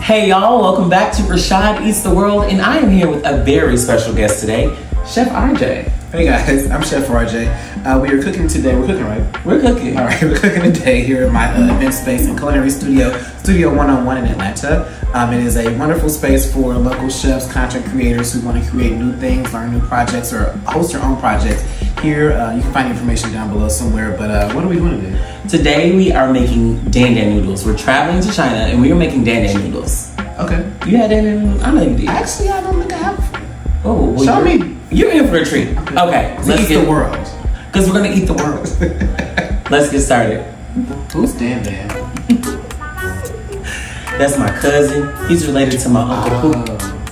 Hey y'all, welcome back to Rashad Eats the World, and I am here with a very special guest today, Chef RJ. Hey guys, I'm Chef RJ. We are cooking today. We're cooking, right? We're cooking. All right, we're cooking today here at my event space and culinary studio, Studio 101 in Atlanta. It is a wonderful space for local chefs, content creators who want to create new things, learn new projects, or host their own projects. Here, you can find information down below somewhere, but what are we doing today? Today we are making dan dan noodles. We're traveling to China and we are making dan dan noodles. Okay. You had dan dan noodles? I know you did. Actually, I don't think I have. Oh, well, show me. You're in for a treat. Okay, let's get the world. Because we're gonna eat the world. Let's get started. Who's Dan Dan? That's my cousin. He's related to my uncle.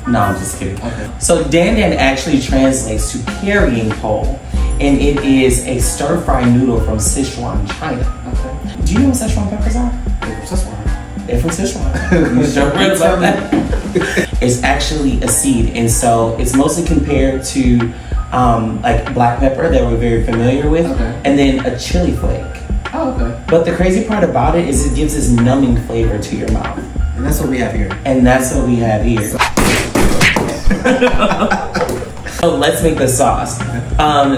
No, I'm just kidding. Okay. So dan dan actually translates to carrying pole, and it is a stir-fry noodle from Sichuan, China. Okay. Do you know what Sichuan peppers are? They're from Sichuan. You sure read about that? It's actually a seed, and so it's mostly compared to like black pepper that we're very familiar with, and then a chili flake. Oh, okay. But the crazy part about it is it gives this numbing flavor to your mouth. And that's what we have here. And that's what we have here. So let's make the sauce.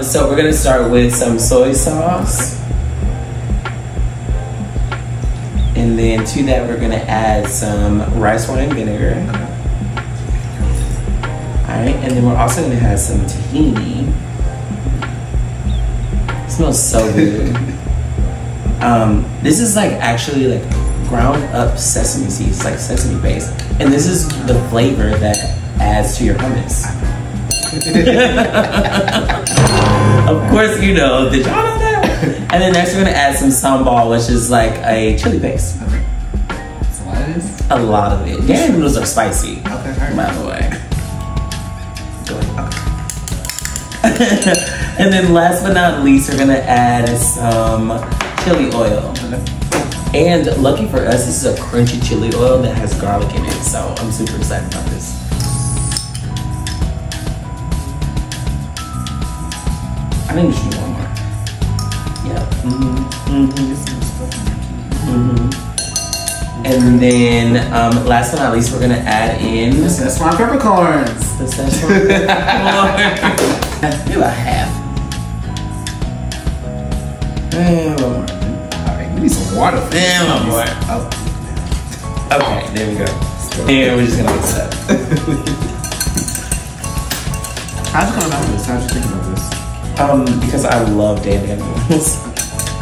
So we're gonna start with some soy sauce. And then to that we're gonna add some rice wine vinegar. Alright, and then we're also gonna have some tahini. It smells so good. This is like actually like ground up sesame seeds, like sesame paste. And this is the flavor that adds to your hummus. Of course you know, did y'all know that? And then next we're gonna add some sambal, which is like a chili paste. Okay. That's a lot of this? A lot of it. Dan noodles are spicy. Okay, by the way. And then last but not least, we're gonna add some chili oil. And lucky for us, this is a crunchy chili oil that has garlic in it. So I'm super excited about this. I think we should do one more. Yeah. And then last but not least, we're gonna add in the Szechuan peppercorns. The Szechuan peppercorns. Do a half. And one more. Alright, we need some water. And one more. Oh. Okay, there we go. And we're just gonna mix it up. How'd you come about this? How'd you think about this? Because I love dan dan noodles.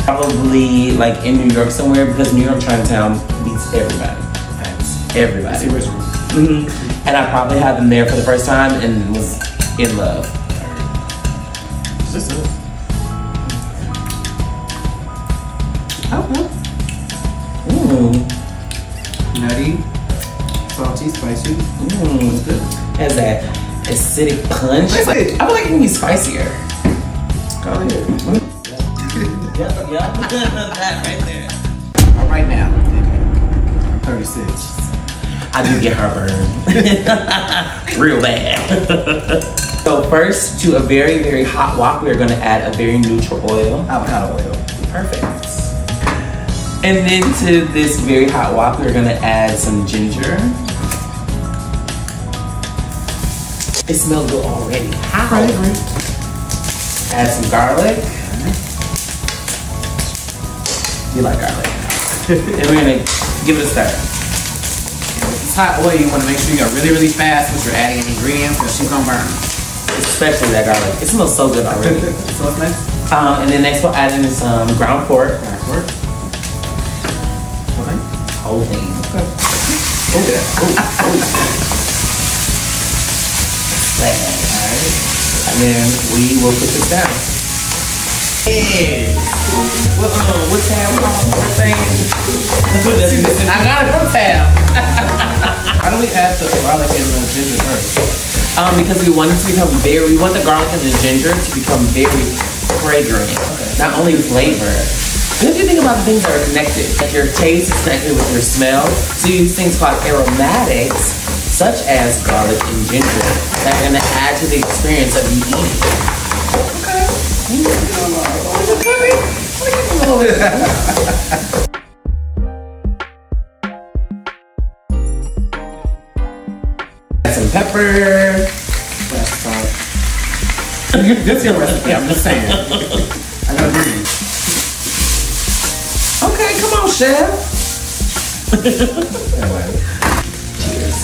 Probably like in New York somewhere, because New York Chinatown beats everybody. Everybody. It's the original. And I probably had them there for the first time and was in love. This is nutty, salty, spicy. It's good. Has that acidic punch. I feel like it can be spicier. Go ahead. Yep. That right there. All right now, 36. I do get heartburn. Real bad. So first, to a very, very hot wok, we're gonna add a very neutral oil. Avocado oil. Perfect. And then to this very hot wok, we're gonna add some ginger. It smells good already. How? Add some garlic. You like garlic. And we're gonna give it a stir. With this hot oil, you wanna make sure you go really, really fast once you're adding any ingredients, because she's gonna burn. Especially that garlic. It smells so good already. So what's next? And then next we'll add in some ground pork. Ground pork. Okay. Whole thing. Okay. Alright. And then we will put this down. Yeah. What tab we're saying? I got it from tab. How do we add the garlic and the ginger first? Because we want it to become we want the garlic and the ginger to become very fragrant. Okay. Not only flavor. What do you think about the things that are connected? Like your taste is connected with your smell. So you use things called aromatics, such as garlic and ginger, that are gonna add to the experience of you eating. Okay. pepper. Black salt. This is your recipe, I'm just saying. I gotta do this. Okay, come on, chef. Cheers.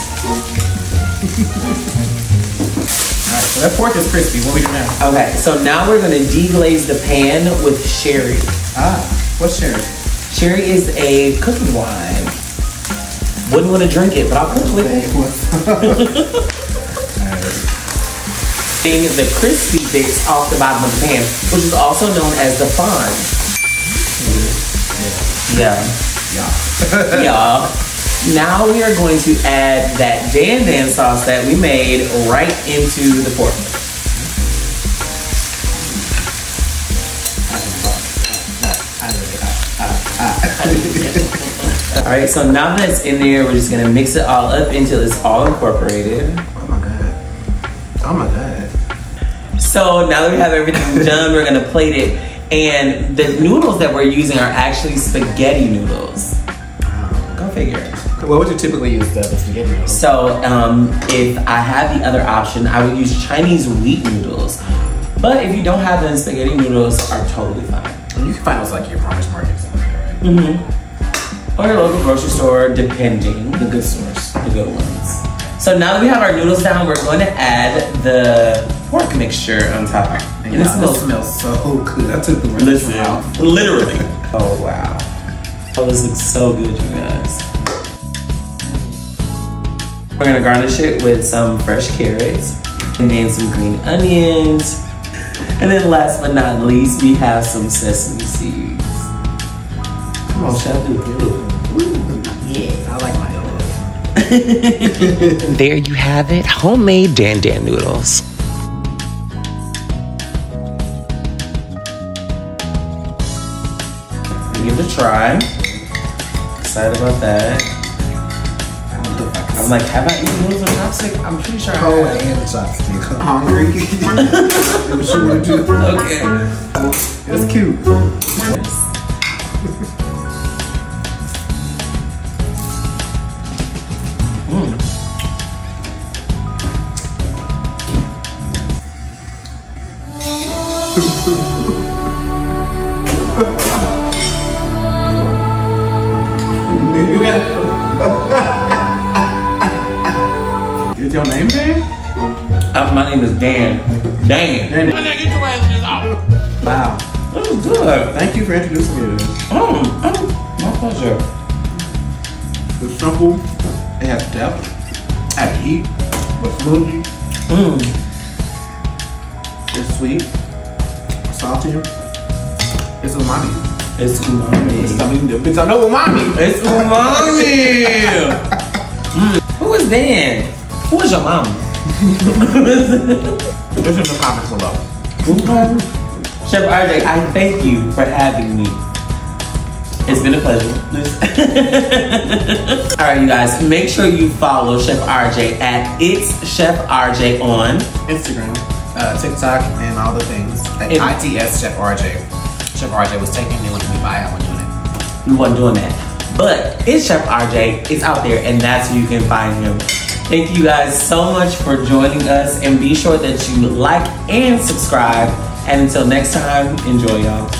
Alright, so that pork is crispy. What we do now? Okay, so now we're gonna deglaze the pan with sherry. Ah, what's sherry? Sherry is a cooking wine. Wouldn't want to drink it, but I'll cook with it. The crispy bits off the bottom of the pan, which is also known as the fond. Yeah. Yeah. Now we are going to add that dan dan sauce that we made right into the pork. All right, so now that it's in there, we're just gonna mix it all up until it's all incorporated. Oh my God. Oh my God. So now that we have everything done, we're gonna plate it. And the noodles that we're using are actually spaghetti noodles. Go figure. What would you typically use the spaghetti noodles? So if I had the other option, I would use Chinese wheat noodles. But if you don't have them, spaghetti noodles are totally fine. And you can find those like your farmer's markets and right? Mm-hmm. Or your local grocery store, depending. The good source. The good ones. So now that we have our noodles down, we're going to add the pork mixture on top. And it smells so good. I took the Listen, literally. Oh wow. Oh, this looks so good, you guys. We're gonna garnish it with some fresh carrots and then some green onions. And then last but not least, we have some sesame seeds. Come on, chef, do it. Yeah, I like my elbows. There you have it, homemade dan dan noodles. Give it a try. Excited about that. I'm like, have I eaten noodles with chopstick? I'm pretty sure I have. And chopstick. I'm hungry. What you want to do? Okay. It's cute. Yes. Is your name Dan? My name is Dan. Dan. Dan. Get your ass out. Wow. That was good. Thank you for introducing me to this. My pleasure. It's simple. It has depth. I have heat. But smoothie. It's sweet. Salty. It's umami. It's umami. It's something different. I know umami. It's umami. Who is Dan? Who is your mom? This is the comments below. Chef RJ, I thank you for having me. It's been a pleasure. All right, you guys, make sure you follow Chef RJ at It's Chef RJ on Instagram, TikTok, and all the things. At ITS Chef RJ. Chef RJ was taking me when we buy it. I wasn't doing it. We wasn't doing that. But it's Chef RJ. It's out there, and that's where you can find him. Thank you guys so much for joining us, and be sure that you like and subscribe. And until next time, enjoy, y'all.